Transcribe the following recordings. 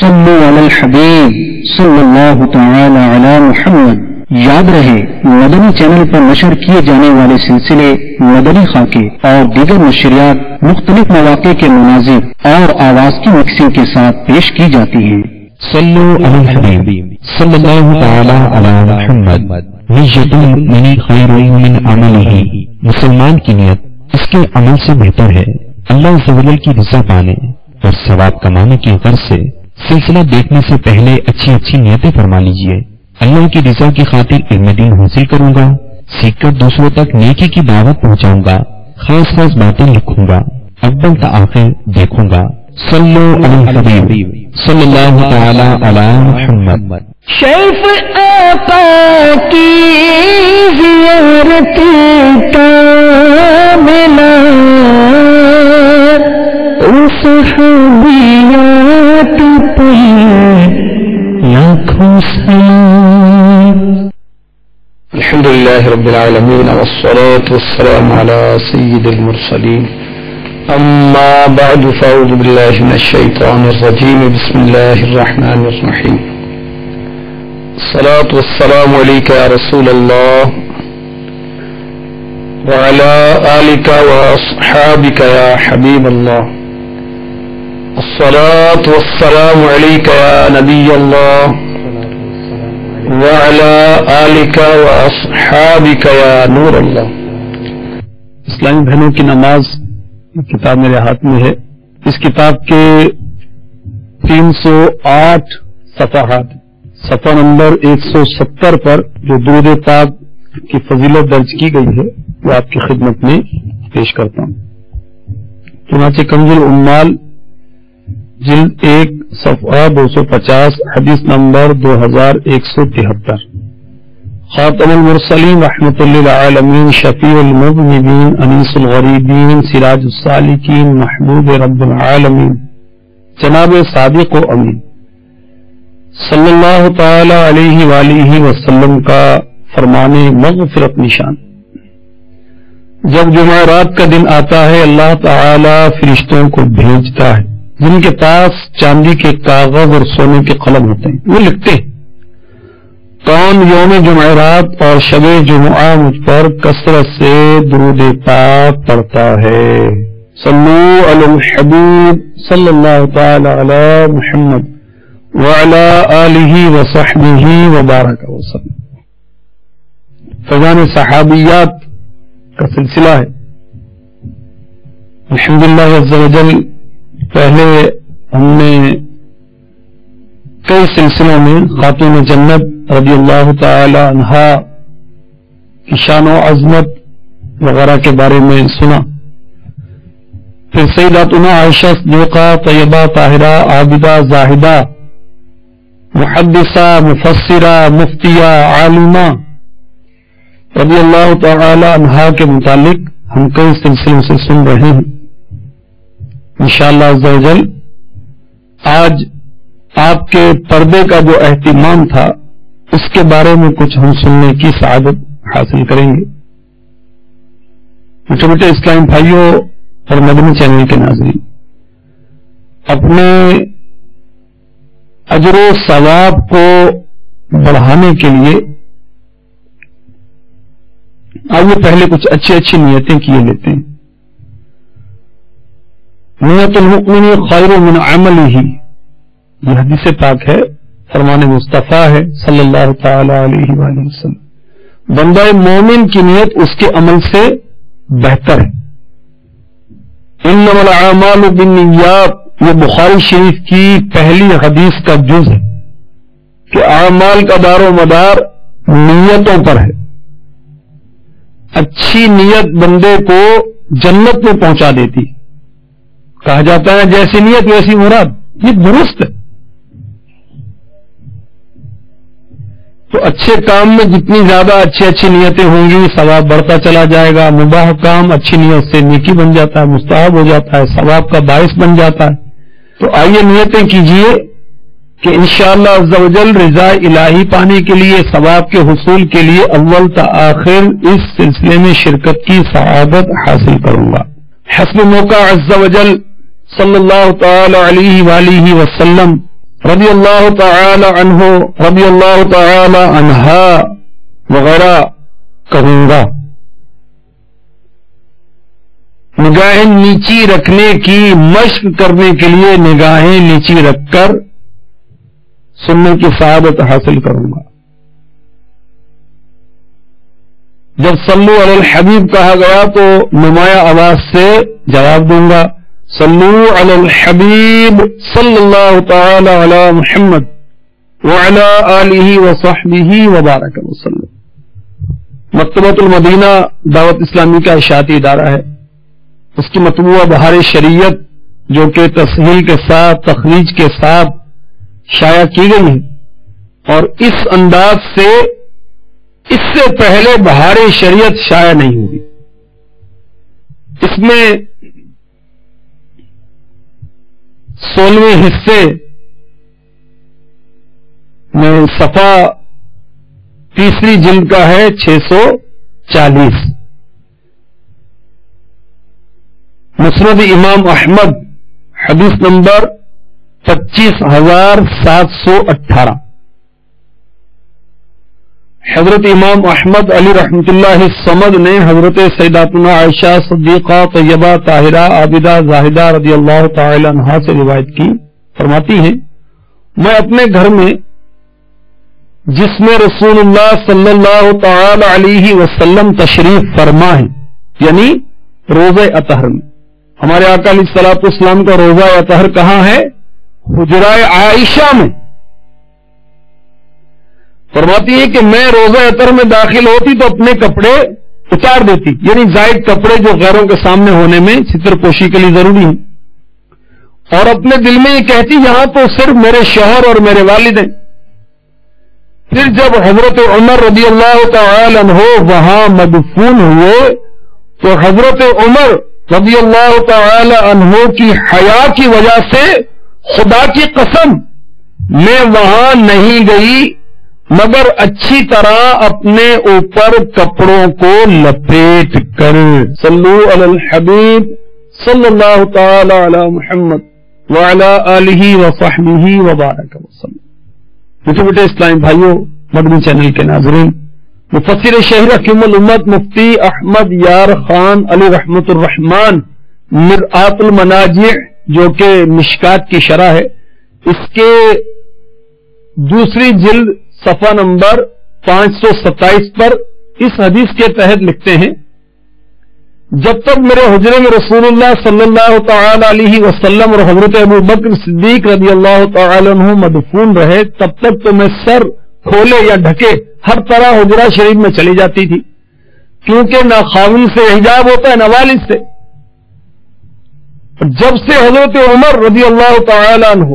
صلو علی الحبیب صلی اللہ تعالی علی محمد۔ یاد رہے مدنی چینل پر نشر کیے جانے والے سلسلے مدنی خاکے اور دیگر نشریات مختلف مواقع کے مناظر اور آواز کی مکسنگ کے ساتھ پیش کی جاتی ہیں۔ صلو علی الحبیب صلی اللہ تعالی علی محمد۔ نیت المؤمن خیر من عملہ، مسلمان کی نیت اس کے عمل سے بہتر ہے۔ اللہ عز و جل کی رضا پانے اور ثواب کمانے کی غرض سے سلسلہ دیکھنے سے پہلے اچھی اچھی نیتیں فرما لیجئے۔ اللہ کی رضا کی خاطر علم دین حاصل کروں گا، سیکھ کر دوسروں تک نیکی کی دعوت پہنچاؤں گا، خاص خاص باتیں لکھوں گا، اول تا آخر دیکھوں گا۔ صلو علی الحبیب صلی اللہ تعالی علی محمد۔ شیف آقا کی زیارت کا ملا، صحابیات پر لاکھوں سلام۔ الحمدللہ رب العالمین والصلاة والسلام علی سید المرسلین، اما بعد فاعوذ باللہ من الشیطان الرجیم، بسم اللہ الرحمن الرحیم۔ الصلاة والسلام علیک یا رسول اللہ وعلی آلک واصحابک یا حبیب اللہ۔ الصلاة والسلام علیک یا نبی اللہ وعلی آلک واصحابک یا نور اللہ۔ اسلامی بہنوں کی نماز کتاب میرے ہاتھ میں ہے۔ اس کتاب کے 308 صفحات، صفحہ نمبر 170 پر جو درود پاک کی فضیلت درج کی گئی ہے وہ آپ کی خدمت میں پیش کرتا ہوں۔ چنانچہ کنز العمال جلد 1 صفحہ 250 حدیث نمبر 2173۔ خاتم المرسلین رحمت للعالمین، شفیع المذنبین، انیس الغریبین، سراج السالکین، محبوب رب العالمین، جناب صادق و امین صلی اللہ تعالی علیہ وآلہ وسلم کا فرمان مغفرت نشان۔ جب جمعرات کا دن آتا ہے اللہ تعالی فرشتوں کو بھیجتا ہے جن کے پاس چاندی کے کاغذ اور سونے کے قلم ہوتے ہیں، وہ لکھتے ہیں کون یوم جمعرات اور شب جمعہ مجھ پر کثرت سے درود پاک پڑھتا ہے۔ صلو علی الحبیب صلی اللہ تعالی علی محمد وعلی آلہ وصحبہ وبارک وسلم۔ فیضان صحابیات کا سلسلہ ہے۔ الحمدللہ عز و جل پہلے ہم نے کئی سلسلوں میں خاتون جنت رضی اللہ تعالی عنہا کی شان و عظمت وغیرہ کے بارے میں سنا، پھر سیداتنا عائشہ صدیقہ طیبہ طاہرہ عابدہ زاہدہ محدثہ مفسرہ مفتیہ عالمہ رضی اللہ تعالی عنہا کے متعلق ہم کئی سلسلوں سے سن رہے ہیں۔ انشاءاللہ عز و جل آج آپ کے پردے کا جو اہتمام تھا اس کے بارے میں کچھ ہم سننے کی سعادت حاصل کریں گے۔ چھوٹے موٹے اسلام بھائیوں اور مدنی چینل کے ناظرین، اپنے اجر و ثواب کو بڑھانے کے لیے آئیے پہلے کچھ اچھی اچھی نیتیں کیے لیتے ہیں۔ نیت المؤمن خیر من عملہ، یہ حدیث پاک ہے، فرمان مصطفیٰ ہے صلی اللہ تعالی علیہ وآلہ وسلم۔ بندہ مومن کی نیت اس کے عمل سے بہتر ہے۔ انما الاعمال بالنیات، یہ بخاری شریف کی پہلی حدیث کا جز ہے کہ اعمال کا دار و مدار نیتوں پر ہے۔ اچھی نیت بندے کو جنت میں پہنچا دیتی، کہا جاتا ہے جیسی نیت ویسی مراد، یہ درست ہے۔ تو اچھے کام میں جتنی زیادہ اچھی نیتیں ہوں گی ثواب بڑھتا چلا جائے گا۔ مباح کام اچھی نیت سے نیکی بن جاتا ہے، مستحب ہو جاتا ہے، ثواب کا باعث بن جاتا ہے۔ تو آئیے نیتیں کیجئے کہ انشاءاللہ عز و جل رضا الہی پانے کے لیے، ثواب کے حصول کے لیے اول تا آخر اس سلسلے میں شرکت کی سعادت حاصل کروں گا۔ حسب موقع عز و جل صلی اللہ تعالی علیہ وآلہ وسلم رضی اللہ تعالی عنہ، رضی اللہ تعالی عنہا وغیرہ کہوں گا۔ نگاہیں نیچی رکھنے کی مشق کرنے کے لیے نگاہیں نیچی رکھ کر سننے کی سعادت حاصل کروں گا۔ جب صلو علی الحبیب کہا گیا تو نمایاں آواز سے جواب دوں گا، صلو علی الحبیب صلی اللہ تعالی علی محمد وعلی آلہ وصحبہ وبارک وسلم۔ مکتبۃ المدینہ دعوت اسلامی کا اشاعتی ادارہ ہے، اس کی مطبوعہ بہار شریعت جو کہ تصحیح کے ساتھ تخریج کے ساتھ شائع کی گئی ہے، اور اس انداز سے اس سے پہلے بہار شریعت شائع نہیں ہوئی۔ اس میں 16ویں حصے میں صفحہ تیسری جلد کا ہے 640۔ مسند امام احمد حدیث نمبر 25718۔ حضرت امام احمد علی رحمۃ اللہ الصمد نے حضرت سیداتنا عائشہ صدیقہ طیبہ طاہرہ عابدہ زاہدہ رضی اللہ تعالی عنہا سے روایت کی، فرماتی ہیں میں اپنے گھر میں جس میں رسول اللہ صلی اللہ تعالی علیہ وسلم تشریف فرما ہے، یعنی روضہ اطہر میں، ہمارے آقا علیہ الصلوۃ والسلام کا روضہ اطہر کہاں ہے؟ حجرہ عائشہ میں۔ فرماتی ہے کہ میں روضہ اطہر میں داخل ہوتی تو اپنے کپڑے اتار دیتی، یعنی زائد کپڑے جو غیروں کے سامنے ہونے میں ستر پوشی کے لیے ضروری ہیں، اور اپنے دل میں یہ کہتی یہاں تو صرف میرے شوہر اور میرے والد ہیں۔ پھر جب حضرت عمر رضی اللہ تعالی عنہ وہاں مدفون ہوئے تو حضرت عمر رضی اللہ تعالی عنہ کی حیا کی وجہ سے خدا کی قسم میں وہاں نہیں گئی، مگر اچھی طرح اپنے اوپر کپڑوں کو لپیٹ کر۔ صلو علی الحبیب صلی اللہ تعالی علی محمد وعلی آلہ وصحبہ وبارک وسلم۔ میٹھے میٹھے اسلامی بھائیوں، مدنی چینل کے ناظرین، مفسر شہر حکیم الامت مفتی احمد یار خان علی رحمت الرحمان مرآت المناجع جو کہ مشکات کی شرح ہے، اس کے دوسری جلد صفحہ نمبر 527 پر اس حدیث کے تحت لکھتے ہیں جب تک میرے حجرے میں رسول اللہ صلی اللہ تعالی علیہ وسلم اور حضرت ابو بکر صدیق رضی اللہ تعالی عنہ مدفون رہے، تب تک تو میں سر کھولے یا ڈھکے ہر طرح حجرہ شریف میں چلی جاتی تھی، کیونکہ نہ خاوند سے حجاب ہوتا ہے نہ والد سے۔ جب سے حضرت عمر رضی اللہ تعالی عنہ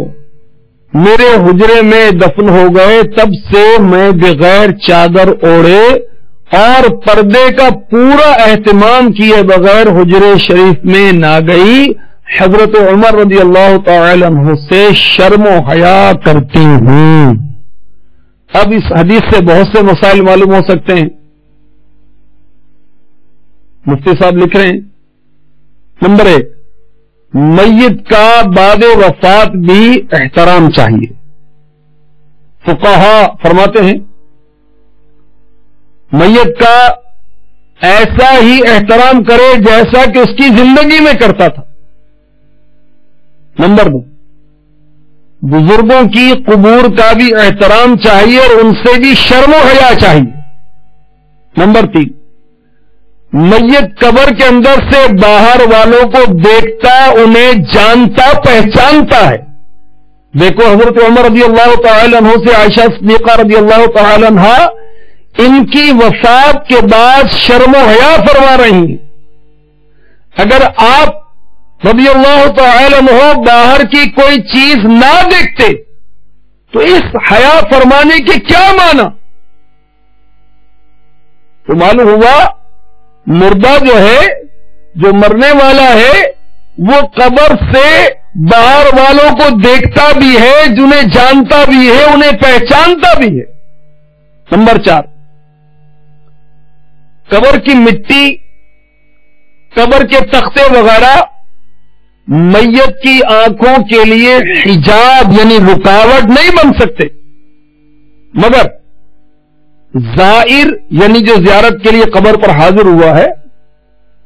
میرے حجرے میں دفن ہو گئے تب سے میں بغیر چادر اوڑھے اور پردے کا پورا اہتمام کیے بغیر حجرے شریف میں نہ گئی۔ حضرت عمر رضی اللہ تعالی عنہ سے شرم و حیا کرتی ہوں۔ اب اس حدیث سے بہت سے مسائل معلوم ہو سکتے ہیں۔ مفتی صاحب لکھ رہے ہیں، نمبر 1، میت کا بعد وفات بھی احترام چاہیے۔ فقہا فرماتے ہیں میت کا ایسا ہی احترام کرے جیسا کہ اس کی زندگی میں کرتا تھا۔ نمبر 2، بزرگوں کی قبور کا بھی احترام چاہیے اور ان سے بھی شرم و حیا چاہیے۔ نمبر 3، میت قبر کے اندر سے باہر والوں کو دیکھتا، انہیں جانتا پہچانتا ہے۔ دیکھو حضرت عمر رضی اللہ تعالی عنہ سے عائشہ صدیقہ رضی اللہ تعالی عنہا ان کی وفات کے بعد شرم و حیا فرما رہی ہیں۔ اگر آپ رضی اللہ تعالی عنہ باہر کی کوئی چیز نہ دیکھتے تو اس حیا فرمانے کے کیا معنی؟ تو معلوم ہوا مردہ جو ہے، جو مرنے والا ہے، وہ قبر سے باہر والوں کو دیکھتا بھی ہے، جنہیں جانتا بھی ہے، انہیں پہچانتا بھی ہے۔ نمبر 4، قبر کی مٹی، قبر کے تختے وغیرہ میت کی آنکھوں کے لیے حجاب یعنی رکاوٹ نہیں بن سکتے، مگر زائر یعنی جو زیارت کے لیے قبر پر حاضر ہوا ہے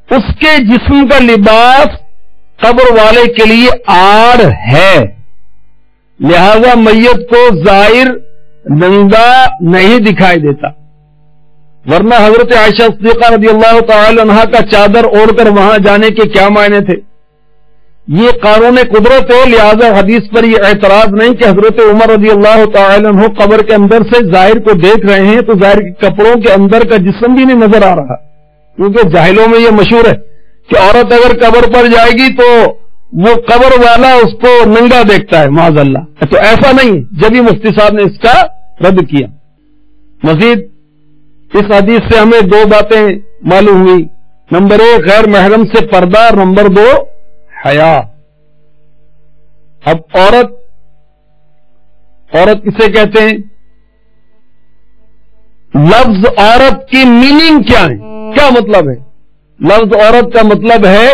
اس کے جسم کا لباس قبر والے کے لیے آڑ ہے، لہذا میت کو زائر ننگا نہیں دکھائی دیتا، ورنہ حضرت عائشہ صدیقہ رضی اللہ تعالی عنہا کا چادر اوڑھ کر وہاں جانے کے کیا معنی تھے؟ یہ قانون قدرت ہے، لہذا حدیث پر یہ اعتراض نہیں کہ حضرت عمر رضی اللہ تعالی عنہ قبر کے اندر سے ظاہر کو دیکھ رہے ہیں تو ظاہر کے کپڑوں کے اندر کا جسم بھی نہیں نظر آ رہا، کیونکہ جاہلوں میں یہ مشہور ہے کہ عورت اگر قبر پر جائے گی تو وہ قبر والا اس کو ننگا دیکھتا ہے، معاذ اللہ۔ تو ایسا نہیں، جب ہی مفتی صاحب نے اس کا رد کیا۔ مزید اس حدیث سے ہمیں دو باتیں معلوم ہوئی، نمبر 1 غیر محرم سے پردہ، نمبر 2 حیا۔ اب عورت کسے کہتے ہیں؟ لفظ عورت کی میننگ کیا ہے، کیا مطلب ہے؟ لفظ عورت کا مطلب ہے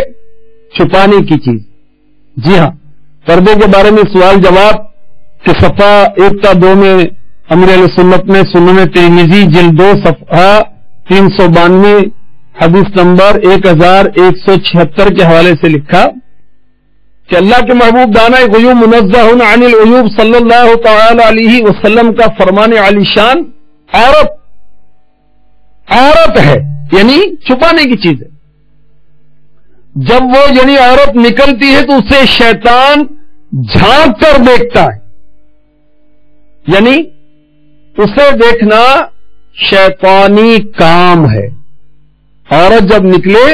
چھپانے کی چیز۔ جی ہاں، پردے کے بارے میں سوال جواب کہ صفحہ 1 تا 2 میں امیر علیہ سنت نے سنن ترمذی جلد 2 صفحہ 392 حدیث نمبر 1176 کے حوالے سے لکھا کہ اللہ کے محبوب دانہ غیوب منزہ عن العیوب صلی اللہ تعالی علیہ وسلم کا فرمان عالی شان عورت ہے، یعنی چھپانے کی چیز ہے۔ جب وہ یعنی عورت نکلتی ہے تو اسے شیطان جھانک کر دیکھتا ہے، یعنی اسے دیکھنا شیطانی کام ہے۔ عورت جب نکلے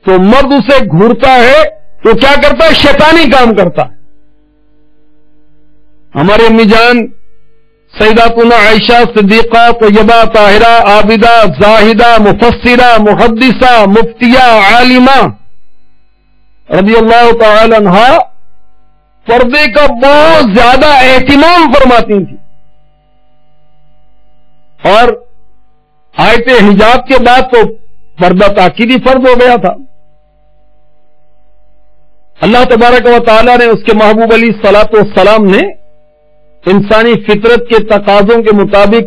تو مرد اسے گھورتا ہے تو کیا کرتا ہے؟ شیطانی کام کرتا ہے۔ ہمارے امی جان سیداتنا عائشہ صدیقہ طیبہ طاہرہ عابدہ زاہدہ مفسرہ محدثہ مفتیہ عالمہ رضی اللہ تعالی عنہا پردے کا بہت زیادہ اہتمام فرماتی تھی، اور آیت حجاب کے بعد تو پردہ تاکیدی فرض ہو گیا تھا۔ اللہ تبارک و تعالی نے اس کے محبوب علیہ الصلوۃ والسلام نے انسانی فطرت کے تقاضوں کے مطابق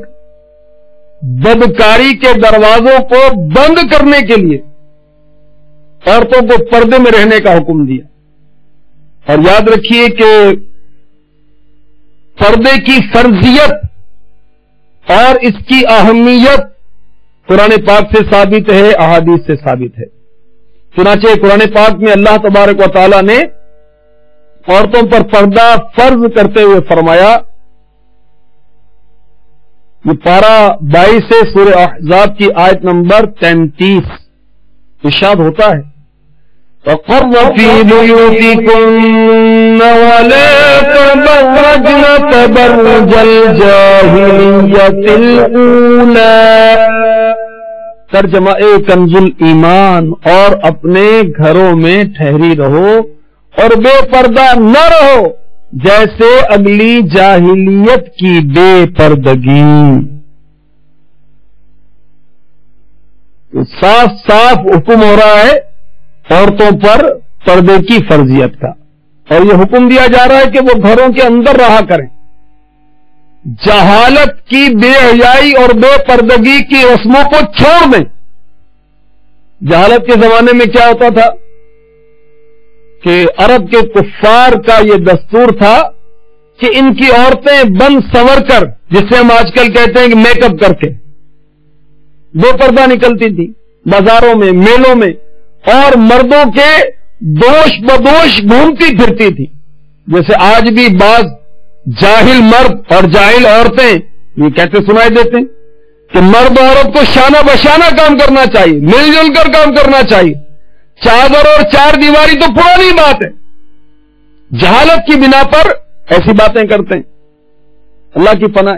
بدکاری کے دروازوں کو بند کرنے کے لیے عورتوں کو پردے میں رہنے کا حکم دیا۔ اور یاد رکھیے کہ پردے کی فرضیت اور اس کی اہمیت قرآن پاک سے ثابت ہے، احادیث سے ثابت ہے۔ چنانچہ قرآن پاک میں اللہ تبارک و تعالی نے عورتوں پر پردہ فرض کرتے ہوئے فرمایا، یہ پارہ 22 سے سورہ احزاب کی آیت نمبر 33 ارشاد ہوتا ہے وَقَرَّ فِي بُيُوتِكُنَّ وَلَا تَبَرَّجْنَ تَبَرُّجَ الْجَاهِلِيَّةِ الْأُولَى۔ ترجمہ کنز الایمان، اور اپنے گھروں میں ٹھہری رہو اور بے پردہ نہ رہو جیسے اگلی جاہلیت کی بے پردگی۔ تو صاف صاف حکم ہو رہا ہے عورتوں پر پردے کی فرضیت کا، اور یہ حکم دیا جا رہا ہے کہ وہ گھروں کے اندر رہا کریں، جہالت کی بے حیائی اور بے پردگی کی رسموں کو چھوڑ دیں۔ جہالت کے زمانے میں کیا ہوتا تھا کہ عرب کے کفار کا یہ دستور تھا کہ ان کی عورتیں بن سنور کر، جسے ہم آج کل کہتے ہیں کہ میک اپ کر کے بے پردہ نکلتی تھی بازاروں میں، میلوں میں، اور مردوں کے دوش بدوش گھومتی پھرتی تھی۔ جیسے آج بھی بعض جاہل مرد اور جاہل عورتیں یہ کہتے سنائی دیتے ہیں کہ مرد عورت کو شانہ بشانہ کام کرنا چاہیے، مل جل کر کام کرنا چاہیے، چادر اور چار دیواری تو پرانی بات ہے۔ جہالت کی بنا پر ایسی باتیں کرتے ہیں، اللہ کی پناہ۔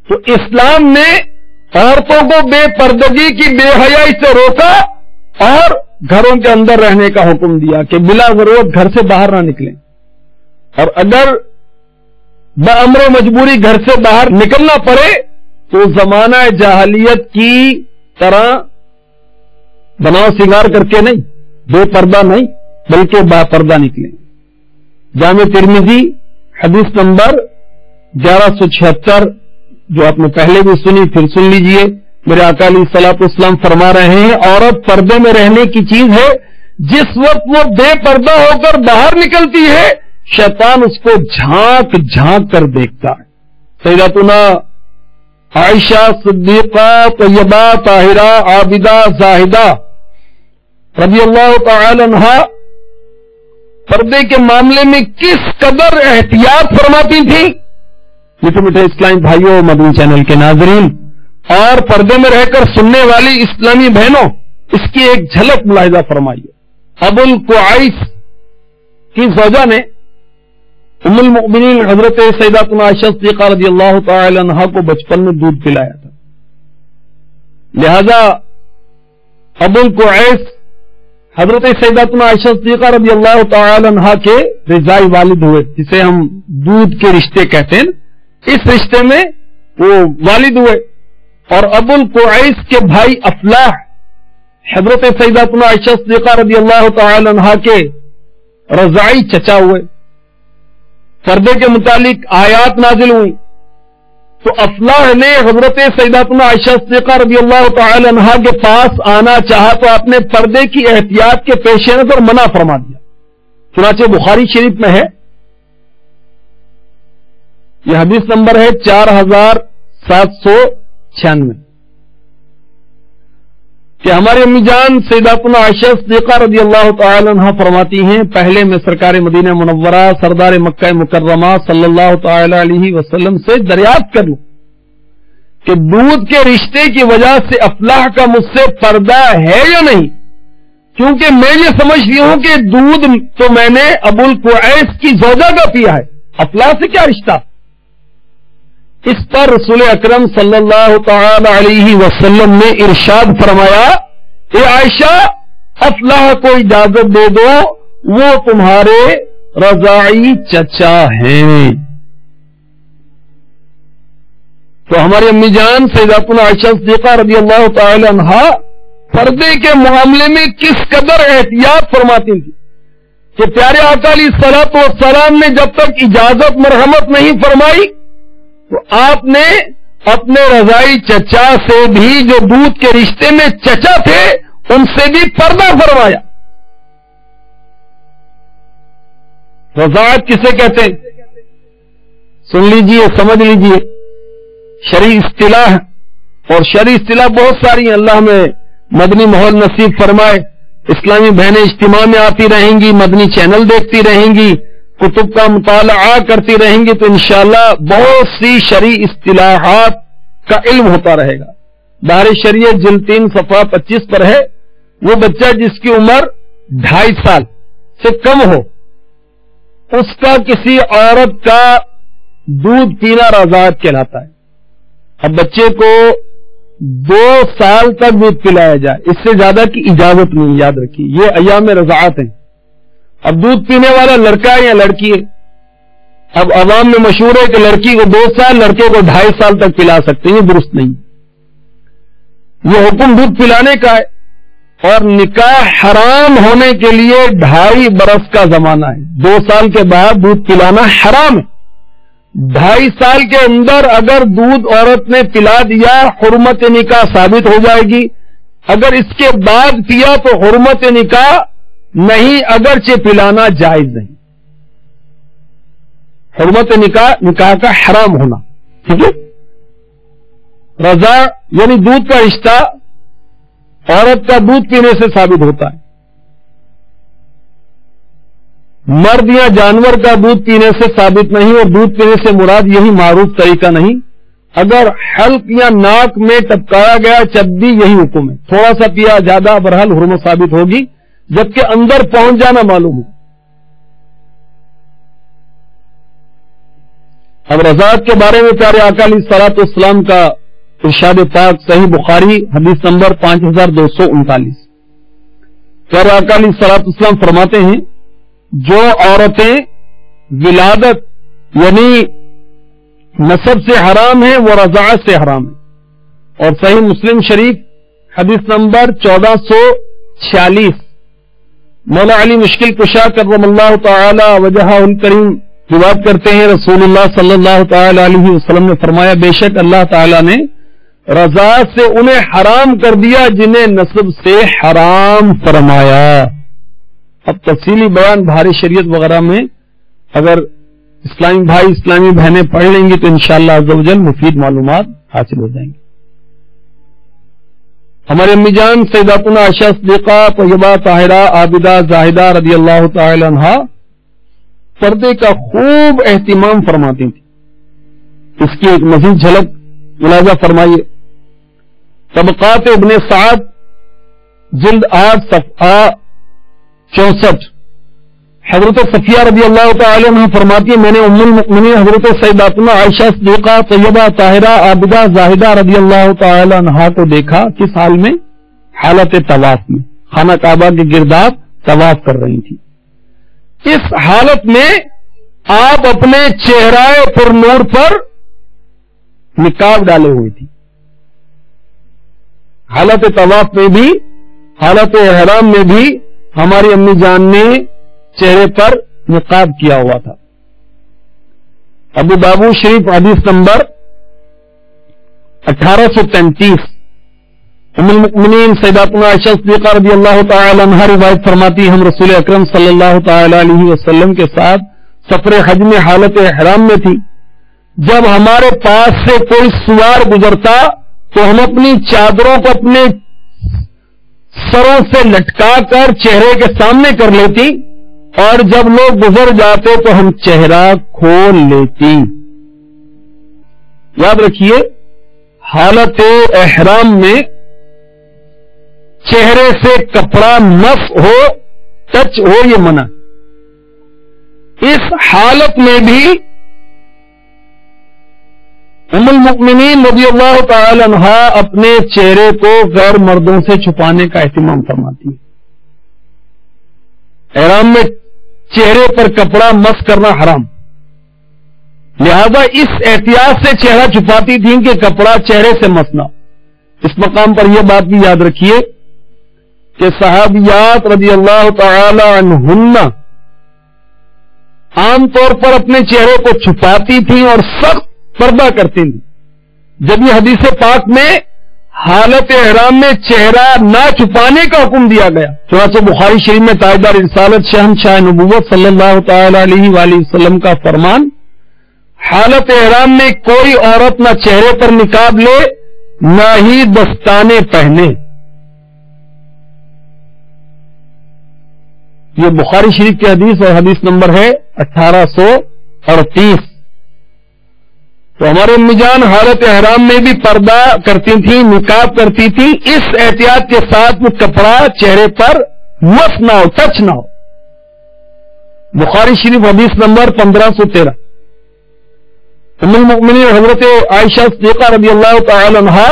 تو اسلام نے عورتوں کو بے پردگی کی بے حیائی سے روکا اور گھروں کے اندر رہنے کا حکم دیا کہ بلا ضرورت گھر سے باہر نہ نکلیں، اور اگر بامر مجبوری گھر سے باہر نکلنا پڑے تو زمانہ جاہلیت کی طرح بناؤ سنگار کر کے نہیں، بے پردہ نہیں، بلکہ باپردہ نکلیں. جامع ترمذی حدیث نمبر 1176 جو آپ نے پہلے بھی سنی پھر سن لیجئے. میرے آقا علیہ الصلوۃ والسلام فرما رہے ہیں عورت پردے میں رہنے کی چیز ہے. جس وقت وہ بے پردہ ہو کر باہر نکلتی ہے شیطان اس کو جھانک جھانک کر دیکھتا ہے. سیدتنا عائشہ صدیقہ طیبہ طاہرہ عابدہ زاہدہ رضی اللہ تعالی عنہا پردے کے معاملے میں کس قدر احتیاط فرماتی تھیں. میٹھے میٹھے اسلامی بھائیوں، مدنی چینل کے ناظرین اور پردے میں رہ کر سننے والی اسلامی بہنوں، اس کی ایک جھلک ملاحظہ فرمائیے. ابو القعیس کی زوجہ نے ام المؤمنین حضرت سیداتنا عائشہ صدیقہ رضی اللہ تعالی عنہا کو بچپن میں دودھ پلایا تھا. لہذا ابو القعیس حضرت سیداتنا عائشہ صدیقہ رضی اللہ تعالی عنہا کے رضائی والد ہوئے، جسے ہم دودھ کے رشتے کہتے ہیں. اس رشتے میں وہ والد ہوئے. اور ابو القعیس کے بھائی افلاح حضرت سیداتنا عائشہ صدیقہ رضی اللہ تعالی عنہا کے رضائی چچا ہوئے. پردے کے متعلق آیات نازل ہوئی تو افلاح نے حضرت سیداتنا عائشہ صدیقہ رضی اللہ تعالی عنہا کے پاس آنا چاہا تو آپ نے پردے کی احتیاط کے پیش نظر منع فرما دیا. چنانچہ بخاری شریف میں ہے، یہ حدیث نمبر ہے 4796 کہ ہماری امی جان سیداتنا عائشہ صدیقہ رضی اللہ تعالی عنہا فرماتی ہیں پہلے میں سرکار مدینہ منورہ سردار مکہ مکرمہ صلی اللہ تعالی علیہ وسلم سے دریافت کر لوں کہ دودھ کے رشتے کی وجہ سے افلاح کا مجھ سے پردہ ہے یا نہیں، کیونکہ میں یہ سمجھتی ہوں کہ دودھ تو میں نے ابو القعیس کی زوجہ کا پیا ہے، افلاح سے کیا رشتہ. اس پر رسول اکرم صلی اللہ تعالی علیہ وسلم نے ارشاد فرمایا اے عائشہ افلاح کو اجازت دے دو، وہ تمہارے رضائی چچا ہیں. تو ہماری امی جان سیداتنا عائشہ صدیقہ رضی اللہ تعالی عنہا پردے کے معاملے میں کس قدر احتیاط فرماتی تھی کہ پیارے آقا علیہ الصلوۃ والسلام نے جب تک اجازت مرحمت نہیں فرمائی تو آپ نے اپنے رضائی چچا سے بھی جو دودھ کے رشتے میں چچا تھے ان سے بھی پردہ فرمایا. رضاعت کسے کہتے ہیں سن لیجئے، سمجھ لیجئے. شرعی اصطلاح اور شرعی اصطلاح بہت ساری ہیں. اللہ میں مدنی ماحول نصیب فرمائے. اسلامی بہنیں اجتماع میں آتی رہیں گی، مدنی چینل دیکھتی رہیں گی، کتب کا مطالعہ کرتی رہیں گی تو انشاءاللہ بہت سی شرعی اصطلاحات کا علم ہوتا رہے گا. بحر شریعت جلد 3 صفحہ 25 پر ہے وہ بچہ جس کی عمر 2.5 سال سے کم ہو اس کا کسی عورت کا دودھ پینا رضاعت کہلاتا ہے. اب بچے کو 2 سال تک دودھ پلایا جائے، اس سے زیادہ کی اجازت نہیں، یاد رکھیے یہ ایام رضاعت ہیں. اب دودھ پینے والا لڑکا ہے یا لڑکی ہے؟ اب عوام میں مشہور ہے کہ لڑکی کو 2 سال لڑکے کو 2.5 سال تک پلا سکتے ہیں، یہ درست نہیں. یہ حکم دودھ پلانے کا ہے اور نکاح حرام ہونے کے لیے 2.5 برس کا زمانہ ہے. 2 سال کے بعد دودھ پلانا حرام ہے. 2.5 سال کے اندر اگر دودھ عورت نے پلا دیا حرمت نکاح ثابت ہو جائے گی. اگر اس کے بعد پیا تو حرمت نکاح نہیں، اگرچہ پلانا جائز نہیں. حرمت نکاح کا حرام ہونا، ٹھیک ہے. رضا یعنی دودھ کا رشتہ عورت کا دودھ پینے سے ثابت ہوتا ہے. مرد یا جانور کا دودھ پینے سے ثابت نہیں، اور دودھ پینے سے مراد یہی معروف طریقہ نہیں. اگر حلق یا ناک میں ٹپکایا گیا جب بھی یہی حکم ہے. تھوڑا سا پیا زیادہ بہرحال حرمت ثابت ہوگی، جبکہ اندر پہنچ جانا معلوم ہے. اب رضاعت کے بارے میں پیارے آقا علیہ الصلوۃ والسلام کا ارشاد پاک صحیح بخاری حدیث نمبر 5239. پیارے آقا علیہ الصلوۃ والسلام فرماتے ہیں جو عورتیں ولادت یعنی نسب سے حرام ہیں وہ رضاعت سے حرام ہیں. اور صحیح مسلم شریف حدیث نمبر 1446 مولا علی مشکل کشا کرم اللہ تعالی وجہہ الکریم روایت کرتے ہیں رسول اللہ صلی اللہ تعالی علیہ وسلم نے فرمایا بے شک اللہ تعالی نے رضا سے انہیں حرام کر دیا جنہیں نسب سے حرام فرمایا. اب تفصیلی بیان بھاری شریعت وغیرہ میں اگر اسلامی بھائی اسلامی بہنیں پڑھ لیں گی تو انشاءاللہ عز و جل مفید معلومات حاصل ہو جائیں گی. ہمارے امی جان سیداتنا عائشہ صدیقہ طیبہ طاہرہ عابدہ زاہدہ رضی اللہ تعالی عنہا پردے کا خوب اہتمام فرماتی تھی. اس کی ایک مزید جھلک ملاحظہ فرمائیے. طبقات ابن سعد جلد 8 صفحہ 64 حضرت صفیہ رضی اللہ تعالی عنہ فرماتی ہے میں نے ام المؤمنین حضرت سیداتنا عائشہ صدیقہ طیبہ طاہرہ عابدہ زاہدہ رضی اللہ تعالی عنہ کو دیکھا کس حال میں؟ حالت طواف میں خانہ کعبہ کے گرداب طواف کر رہی تھی. اس حالت میں آپ اپنے چہرہ پر نور پر نقاب ڈالے ہوئی تھی. حالت طواف میں بھی حالت احرام میں بھی ہماری امی جان نے چہرے پر نقاب کیا ہوا تھا. ابو داؤد شریف حدیث نمبر 1833 ام المؤمنین سیداتنا عائشہ صدیقہ رضی اللہ تعالی عنہا روایت فرماتی ہم رسول اکرم صلی اللہ تعالی علیہ وسلم کے ساتھ سفر حج میں حالت احرام میں تھی. جب ہمارے پاس سے کوئی سوار گزرتا تو ہم اپنی چادروں کو اپنے سروں سے لٹکا کر چہرے کے سامنے کر لیتی اور جب لوگ گزر جاتے تو ہم چہرہ کھول لیتی. یاد رکھیے حالت احرام میں چہرے سے کپڑا مس ہو ٹچ ہو یہ منع. اس حالت میں بھی ام المؤمنین رضی اللہ تعالی عنہا اپنے چہرے کو غیر مردوں سے چھپانے کا اہتمام فرماتی ہے. احرام میں چہرے پر کپڑا مس کرنا حرام، لہذا اس احتیاط سے چہرہ چھپاتی تھیں کہ کپڑا چہرے سے مس نہ. اس مقام پر یہ بات بھی یاد رکھیے کہ صحابیات رضی اللہ تعالی عنہن عام طور پر اپنے چہرے کو چھپاتی تھیں اور سخت پردہ کرتی تھیں. جب یہ حدیث پاک میں حالت احرام میں چہرہ نہ چھپانے کا حکم دیا گیا چنانچہ بخاری شریف میں تاجدار رسالت شہنشاہ نبوت صلی اللہ تعالی علیہ وآلہ وسلم کا فرمان حالت احرام میں کوئی عورت نہ چہرے پر نقاب لے نہ ہی دستانے پہنے. یہ بخاری شریف کی حدیث اور حدیث نمبر ہے 1838. تو ہمارے امی جان حالت احرام میں بھی پردہ کرتی تھیں نقاب کرتی تھیں اس احتیاط کے ساتھ وہ کپڑا چہرے پر مس نہ ہو ٹچ نہ ہو. بخاری شریف حدیث نمبر 1513 ام المؤمنین حضرت عائشہ صدیقہ رضی اللہ تعالی عنہا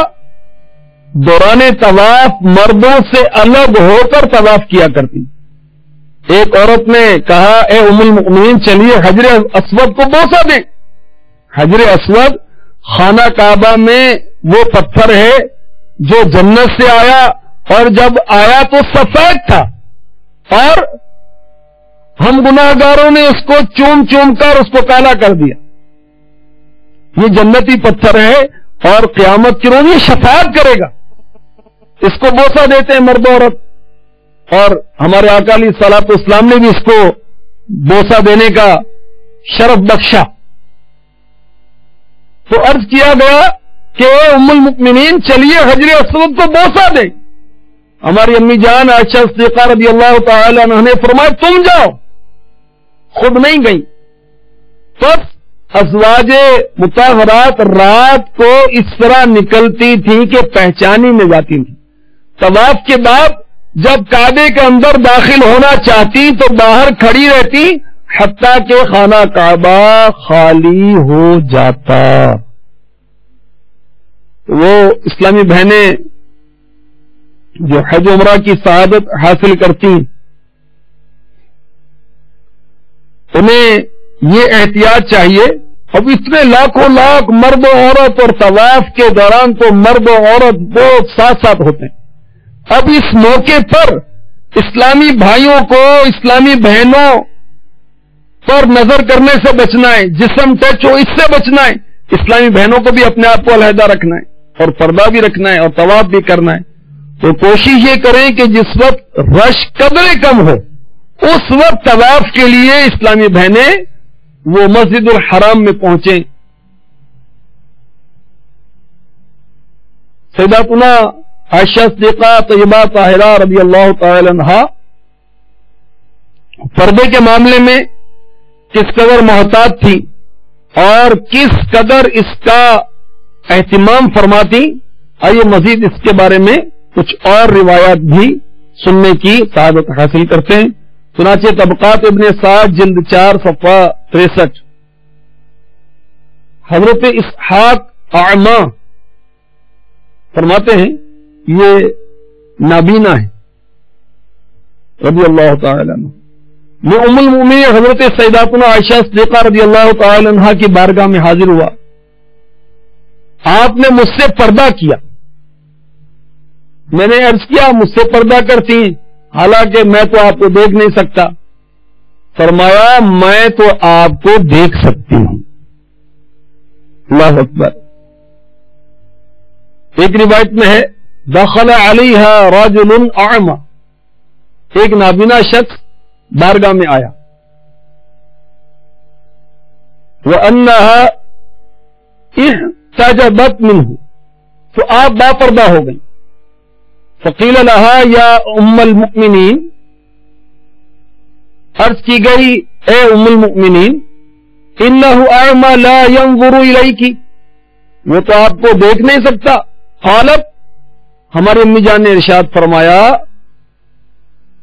دوران طواف مردوں سے الگ ہو کر طواف کیا کرتی. ایک عورت نے کہا اے ام المؤمنین چلیے حجر اسود کو بوسہ دیں. حجر اسود خانہ کعبہ میں وہ پتھر ہے جو جنت سے آیا اور جب آیا تو سفید تھا اور ہم گناہ گاروں نے اس کو چوم چوم کر اس کو کالا کر دیا. یہ جنتی پتھر ہے اور قیامت کے روز یہ شفاعت کرے گا. اس کو بوسہ دیتے ہیں مرد عورت اور ہمارے آقا علیہ الصلوۃ والسلام نے بھی اس کو بوسہ دینے کا شرف بخشا. تو عرض کیا گیا کہ ام المؤمنین چلیے حجر اسود کو بوسہ دیں. ہماری امی جان عائشہ صدیقہ رضی اللہ تعالی عنہ نے فرمایا تم جاؤ، خود نہیں گئی. بس ازواج مطہرات رات کو اس طرح نکلتی تھیں کہ پہچانی میں جاتی تھیں. طواف کے بعد جب کعبے کے اندر داخل ہونا چاہتی تو باہر کھڑی رہتی حتیٰ کہ خانہ کعبہ خالی ہو جاتا. وہ اسلامی بہنیں جو حج عمرہ کی سعادت حاصل کرتی انہیں یہ احتیاط چاہیے. اب اتنے لاکھوں لاکھ مرد و عورت اور طواف کے دوران تو مرد و عورت بہت ساتھ ساتھ ہوتے ہیں. اب اس موقع پر اسلامی بھائیوں کو، اسلامی بہنوں پر نظر کرنے سے بچنا ہے، جسم ٹچ ہو اس سے بچنا ہے، اسلامی بہنوں کو بھی اپنے آپ کو علیحدہ رکھنا ہے اور پردہ بھی رکھنا ہے اور طواف بھی کرنا ہے. تو کوشش یہ کریں کہ جس وقت رش قدرے کم ہو اس وقت طواف کے لیے اسلامی بہنیں وہ مسجد الحرام میں پہنچیں. سیداتنا عائشہ صدیقہ طیبہ طاہرہ رضی اللہ تعالی عنہا پردے کے معاملے میں کس قدر محتاط تھی اور کس قدر اس کا اہتمام فرماتی. آئیے مزید اس کے بارے میں کچھ اور روایات بھی سننے کی سعادت حاصل کرتے ہیں. چنانچہ طبقات ابن سعد جلد 4 صفحہ 63 حضرت اسحاق اعما فرماتے ہیں، یہ نابینا ہے رضی اللہ تعالی عنہ. میں ام المؤمنین حضرت سیداتنا عائشہ صدیقہ رضی اللہ تعالی عنہا کی بارگاہ میں حاضر ہوا. آپ نے مجھ سے پردہ کیا. میں نے عرض کیا مجھ سے پردہ کرتی، حالانکہ میں تو آپ کو دیکھ نہیں سکتا. فرمایا میں تو آپ کو دیکھ سکتی ہوں. اللہ اکبر. ایک روایت میں ہے دخل علیہا رجل اعمی، ایک نابینا شخص بارگاہ میں آیا. وانہا احتجبت منہ، تو آپ باپردہ ہو گئی. فقیل لہا یا ام المؤمنین، عرض کی گئی اے ام المؤمنین انہ اعمی لا ينظر الیکی، وہ تو آپ کو دیکھ نہیں سکتا. قالت، ہماری امی جان نے ارشاد فرمایا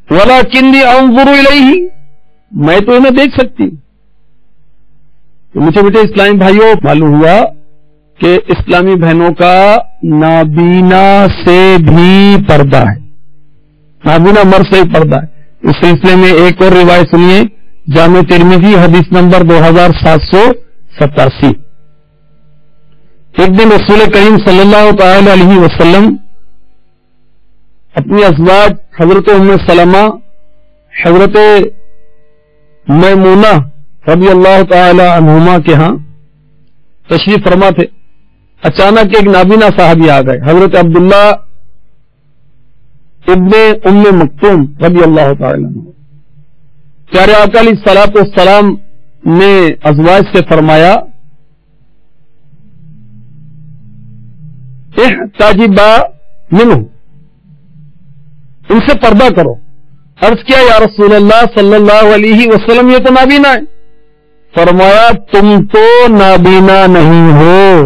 ولکنی انظر الیہ، میں تو انہیں دیکھ سکتی. مجھے بیٹے اسلامی بھائیوں معلوم ہوا کہ اسلامی بہنوں کا نابینا سے بھی پردہ ہے، نابینا مرد سے بھی پردہ ہے. اس سلسلے میں ایک اور روایت سنیے، جامع ترمذی حدیث نمبر 2787. ایک دن رسول کریم صلی اللہ تعالی علیہ وسلم اپنی ازواج حضرت ام سلمہ، حضرت میمونہ رضی اللہ تعالی عنہما کے ہاں تشریف فرما تھے. اچانک ایک نابینا صحابی آ گئے، حضرت عبداللہ ابن ام مکتوم رضی اللہ تعالی عنہ. پیارے آقا علیہ الصلوۃ والسلام نے ازواج سے فرمایا احتجبا منہ، ان سے پردہ کرو. عرض کیا یا رسول اللہ صلی اللہ علیہ وسلم یہ تو نابینا ہے. فرمایا تم تو نابینا نہیں ہو.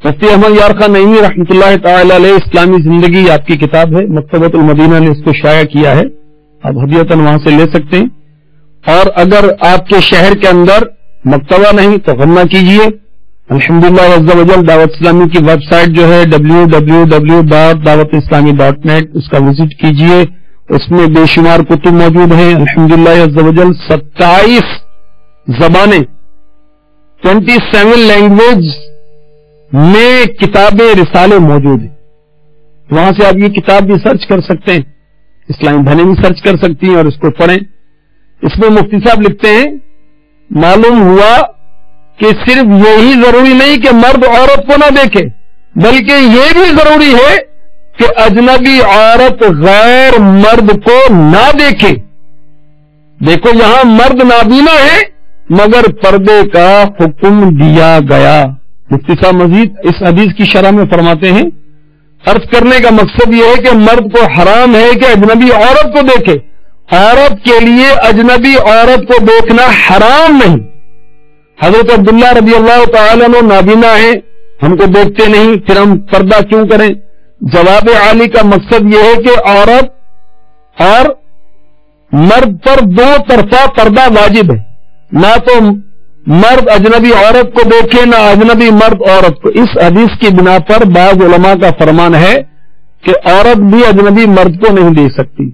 مفتی احمد یار خان نعیمی رحمۃ اللہ تعالی علیہ اسلامی زندگی آپ کی کتاب ہے، مکتبۃ المدینہ نے اس کو شائع کیا ہے، آپ ہدیتاً وہاں سے لے سکتے ہیں. اور اگر آپ کے شہر کے اندر مکتبہ نہیں تو غم نہ کیجیے. الحمدللہ عز و جل دعوت اسلامی کی ویب سائٹ جو ہے www.dawatislami.net، اس کا وزٹ کیجیے. اس میں بے شمار کتب موجود ہیں. الحمدللہ عز و جل 27 زبانیں 27 لینگویج میں کتابیں رسالے موجود ہیں. وہاں سے آپ یہ کتاب بھی سرچ کر سکتے ہیں، اسلامی بہنیں بھی سرچ کر سکتی ہیں اور اس کو پڑھیں. اس میں مفتی صاحب لکھتے ہیں معلوم ہوا کہ صرف یہی ضروری نہیں کہ مرد عورت کو نہ دیکھے، بلکہ یہ بھی ضروری ہے کہ اجنبی عورت غیر مرد کو نہ دیکھے. دیکھو یہاں مرد نابینا ہے مگر پردے کا حکم دیا گیا. مفتی صاحب مزید اس حدیث کی شرح میں فرماتے ہیں عرض کرنے کا مقصد یہ ہے کہ مرد کو حرام ہے کہ اجنبی عورت کو دیکھے. عورت کے لیے اجنبی عورت کو دیکھنا حرام نہیں. حضرت عبداللہ رضی اللہ تعالیٰ عنہ نابینا ہیں، ہم کو دیکھتے نہیں، پھر ہم پردہ کیوں کریں؟ جواب عالی کا مقصد یہ ہے کہ عورت اور مرد پر دو طرفہ پردہ واجب ہے. نہ تو مرد اجنبی عورت کو دیکھے نہ اجنبی مرد عورت کو. اس حدیث کی بنا پر بعض علماء کا فرمان ہے کہ عورت بھی اجنبی مرد کو نہیں دیکھ سکتی.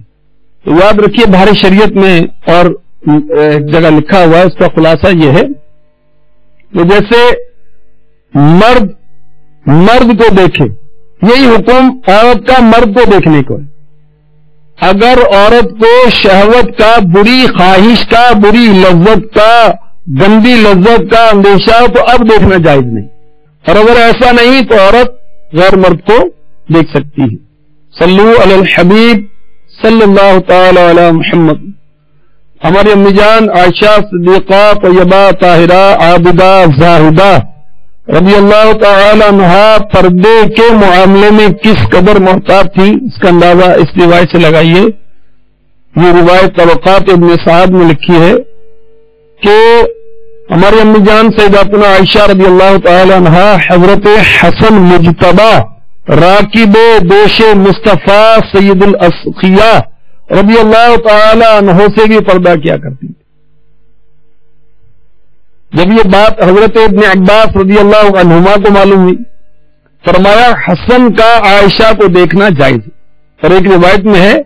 تو یاد رکھیے بھاری شریعت میں اور ایک جگہ لکھا ہوا ہے، اس کا خلاصہ یہ ہے کہ جیسے مرد کو دیکھے یہی حکم عورت کا مرد کو دیکھنے کو ہے. اگر عورت کو شہوت کا، بری خواہش کا، بری لذت کا، گندی لذت کا اندیشہ ہو تو اب دیکھنا جائز نہیں، اور اگر ایسا نہیں تو عورت غیر مرد کو دیکھ سکتی ہے. صلو علی الحبیب صلی اللہ تعالی علی محمد. ہماری امی جان عائشہ صدیقہ طیبہ طاہرہ عابدہ زاہدہ رضی اللہ تعالی عنہا پردے کے معاملے میں کس قدر محتاط تھی، اس کا اندازہ اس روایت سے لگائیے. یہ روایت طبقات ابن سعد میں لکھی ہے کہ ہماری امی جان سیداتنا عائشہ رضی اللہ تعالی عنہا حضرت حسن مجتبی راکب دوش مصطفیٰ سید الاسقیاء رضی اللہ تعالی عنہ سے بھی پردہ کیا کرتی تھی. جب یہ بات حضرت ابن عباس رضی اللہ عنہما کو معلوم ہوئی، فرمایا حسن کا عائشہ کو دیکھنا جائز. اور ایک روایت میں ہے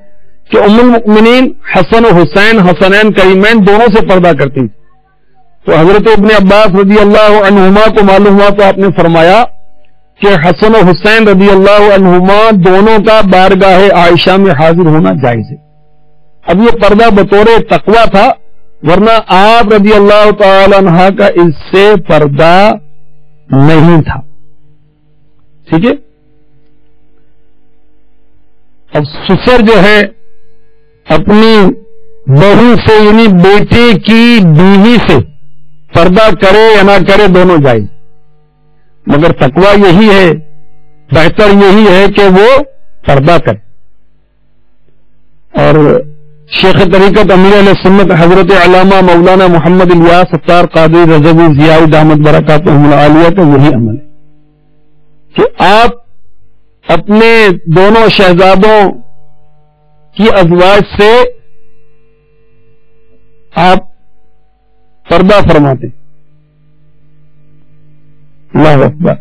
کہ ام المؤمنین حسن و حسین حسنین کریمین دونوں سے پردہ کرتی تھی. تو حضرت ابن عباس رضی اللہ عنہما کو معلوم ہوا تو آپ نے فرمایا کہ حسن و حسین رضی اللہ عنہما دونوں کا بارگاہ عائشہ میں حاضر ہونا جائز ہے. اب یہ پردہ بطور تقویٰ تھا، ورنہ آپ رضی اللہ تعالی عنہ کا اس سے پردہ نہیں تھا. ٹھیک ہے. اب سسر جو ہے اپنی بہو سے یعنی بیٹے کی بیوی سے پردہ کرے یا نہ کرے دونوں جائز، مگر تقویٰ یہی ہے، بہتر یہی ہے کہ وہ پردہ کرے. اور شیخ طریقت امیر علیہ سنت حضرت علامہ مولانا محمد الیاس ستار قادری رضوی ضیاء دامت برکاتہم العالیہ کا یہی عمل ہے کہ آپ اپنے دونوں شہزادوں کی ازواج سے آپ پردہ فرماتے. اللہ اکبر.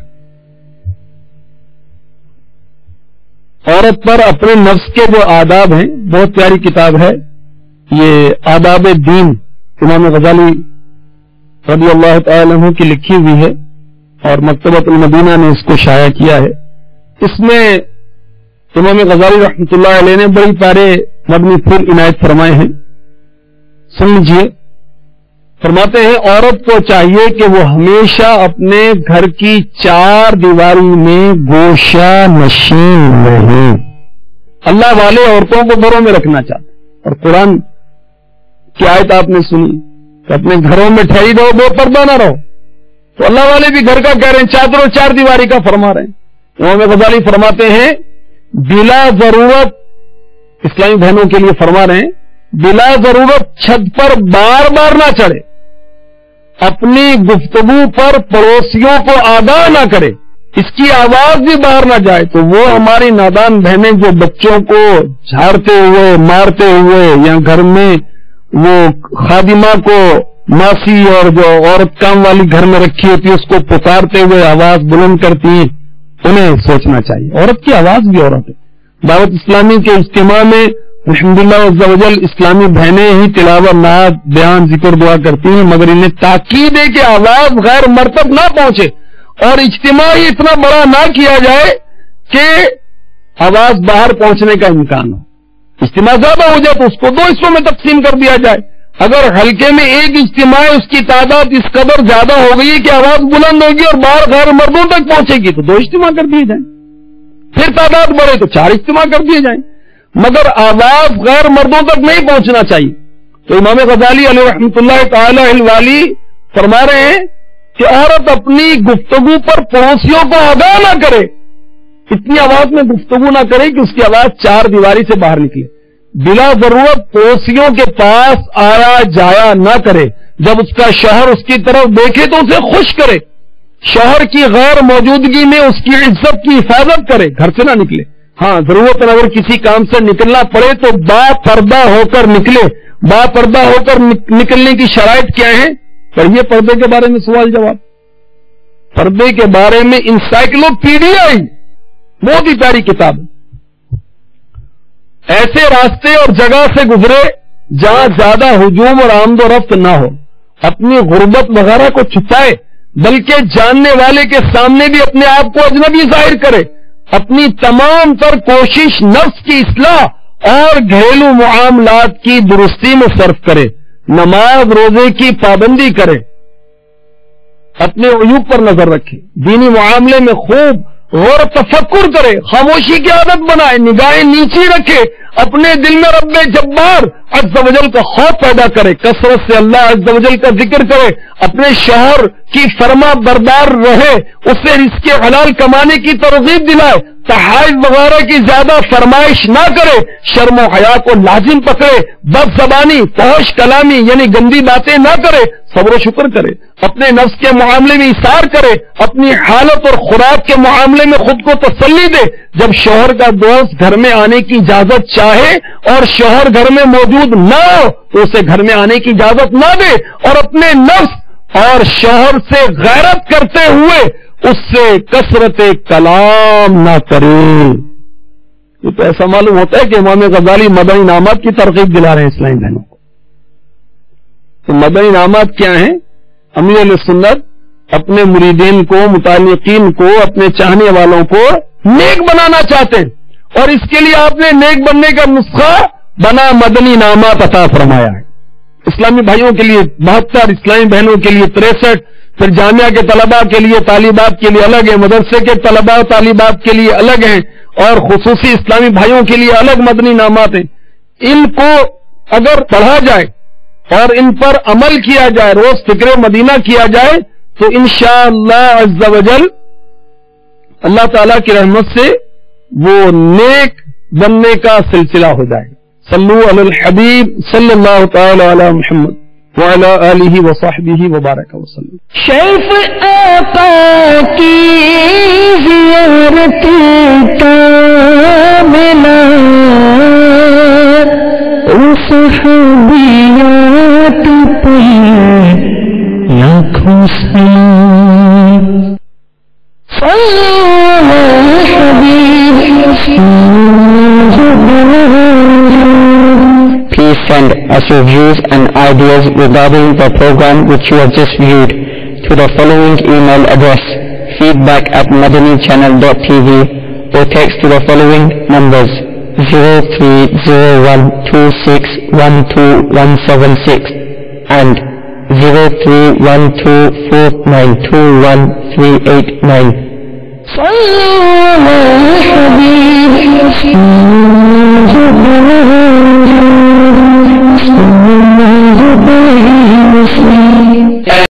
عورت پر اپنے نفس کے جو آداب ہیں، بہت پیاری کتاب ہے یہ آداب دین، امام غزالی رضی اللہ تعالی عنہ کی لکھی ہوئی ہے اور مکتبۃ المدینہ نے اس کو شائع کیا ہے. اس میں امام غزالی رحمۃ اللہ علیہ نے بڑی پیارے مبنی پھول عنایت فرمائے ہیں. سن لیجیے. فرماتے ہیں عورت کو چاہیے کہ وہ ہمیشہ اپنے گھر کی چار دیواری میں گوشہ نشین رہے. اللہ والے عورتوں کو گھروں میں رکھنا چاہتے، اور قرآن کی آیت آپ نے سنی کہ اپنے گھروں میں ٹھہری رہو، بے پردہ نہ رہو. تو اللہ والے بھی گھر کا کہہ رہے ہیں، چادروں چار دیواری کا فرما رہے ہیں. امام غزالی فرماتے ہیں بلا ضرورت، اسلامی بہنوں کے لیے فرما رہے ہیں، بلا ضرورت چھت پر بار بار نہ چڑھے، اپنی گفتگو پر پڑوسیوں کو آگاہ نہ کرے، اس کی آواز بھی باہر نہ جائے. تو وہ ہماری نادان بہنیں جو بچوں کو جھاڑتے ہوئے مارتے ہوئے یا گھر میں وہ خادمہ کو ماسی اور جو عورت کام والی گھر میں رکھی ہوتی ہے اس کو پکارتے ہوئے آواز بلند کرتی ہیں، انہیں سوچنا چاہیے عورت کی آواز بھی عورت ہے. دعوت اسلامی کے اجتماع میں الحمدللہ عز و جل اسلامی بہنیں ہی تلاوت نعت بیان ذکر دعا کرتی ہیں، مگر انہیں تاکید ہے کہ آواز غیر مرتب نہ پہنچے اور اجتماع ہی اتنا بڑا نہ کیا جائے کہ آواز باہر پہنچنے کا امکان ہو. اجتماع زیادہ ہو جائے تو اس کو دو حصوں میں تقسیم کر دیا جائے. اگر حلقے میں ایک اجتماع ہے اس کی تعداد اس قدر زیادہ ہو گئی کہ آواز بلند ہوگی اور باہر غیر مردوں تک پہنچے گی تو دو اجتماع کر دیے جائیں. پھر تعداد بڑھے تو چار اجتماع کر دیے جائیں، مگر آواز غیر مردوں تک نہیں پہنچنا چاہیے. تو امام غزالی علیہ رحمۃ اللہ تعالی الوالی فرما رہے ہیں کہ عورت اپنی گفتگو پر پڑوسیوں کو آگاہ نہ کرے، اتنی آواز میں گفتگو نہ کرے کہ اس کی آواز چار دیواری سے باہر نکلے. بلا ضرورت پڑوسیوں کے پاس آیا جایا نہ کرے. جب اس کا شوہر اس کی طرف دیکھے تو اسے خوش کرے، شوہر کی غیر موجودگی میں اس کی عزت کی حفاظت کرے، گھر سے نہ نکلے. ہاں ضرورت اگر کسی کام سے نکلنا پڑے تو با پردہ ہو کر نکلے. با پردہ ہو کر نکلنے کی شرائط کیا ہیں؟ پڑھیے پردے کے بارے میں سوال جواب. پردے کے بارے میں انسائکلوپیڈیا بہت ہی پیاری کتاب ہے. ایسے راستے اور جگہ سے گزرے جہاں زیادہ ہجوم اور آمد و رفت نہ ہو، اپنی غربت وغیرہ کو چھپائے، بلکہ جاننے والے کے سامنے بھی اپنے آپ کو اجنبی ظاہر کرے. اپنی تمام تر کوشش نفس کی اصلاح اور گھریلو معاملات کی درستی میں صرف کرے، نماز روزے کی پابندی کرے، اپنے عیوب پر نظر رکھے، دینی معاملے میں خوب غور و تفکر کرے، خاموشی کی عادت بنائے، نگاہیں نیچی رکھے، اپنے دل میں رب جبار عز و جل کا خوف پیدا کرے، کثرت سے اللہ عز و جل کا ذکر کرے، اپنے شوہر کی فرما بردار رہے، اسے رزق حلال کمانے کی ترغیب دلائے، تحائف وغیرہ کی زیادہ فرمائش نہ کرے، شرم و حیا کو لازم پکڑے، بد زبانی فحش کلامی یعنی گندی باتیں نہ کرے، صبر و شکر کرے، اپنے نفس کے معاملے میں اثار کرے، اپنی حالت اور خوراک کے معاملے میں خود کو تسلی دے، جب شوہر کا دوست گھر میں آنے کی اجازت چاہے اور شوہر گھر میں موجود نہ ہو تو اسے گھر میں آنے کی اجازت نہ دے، اور اپنے نفس اور شوہر سے غیرت کرتے ہوئے اس سے کثرت کلام نہ کرے۔ یہ تو ایسا معلوم ہوتا ہے کہ امام غزالی مدنی انعامات کی ترغیب دلا رہے ہیں اسلامی بہنوں کو۔ تو مدنی انعامات کیا ہیں؟ امیر علیہ سنت اپنے مریدین کو، متعلقین کو، اپنے چاہنے والوں کو نیک بنانا چاہتے ہیں، اور اس کے لیے آپ نے نیک بننے کا نسخہ بنا مدنی انعامات عطا فرمایا ہے۔ اسلامی بھائیوں کے لیے 72، اسلامی بہنوں کے لیے 63، پھر جامعہ کے طلباء کے لیے طالبات کے لیے الگ ہیں، مدرسے کے طلباء طالبات کے لیے الگ ہیں، اور خصوصی اسلامی بھائیوں کے لیے الگ مدنی انعامات ہیں۔ ان کو اگر پڑھا جائے اور ان پر عمل کیا جائے، روز فکر مدینہ کیا جائے، تو انشاءاللہ عز و جل اللہ تعالیٰ کی رحمت سے وہ نیک بننے کا سلسلہ ہو جائے۔ صلو علی الحبیب صلی اللہ تعالی علی محمد وعلی آلہ وصحبہ وبارک وسلم۔ شیف آقا کی زیارت کا ملا صحابیات پر لاکھوں سلام۔ Please send us your views and ideas regarding the program which you have just viewed to the following email address: feedback@madanichannel.tv, or text to the following numbers: 030126127176 and 03124921 389.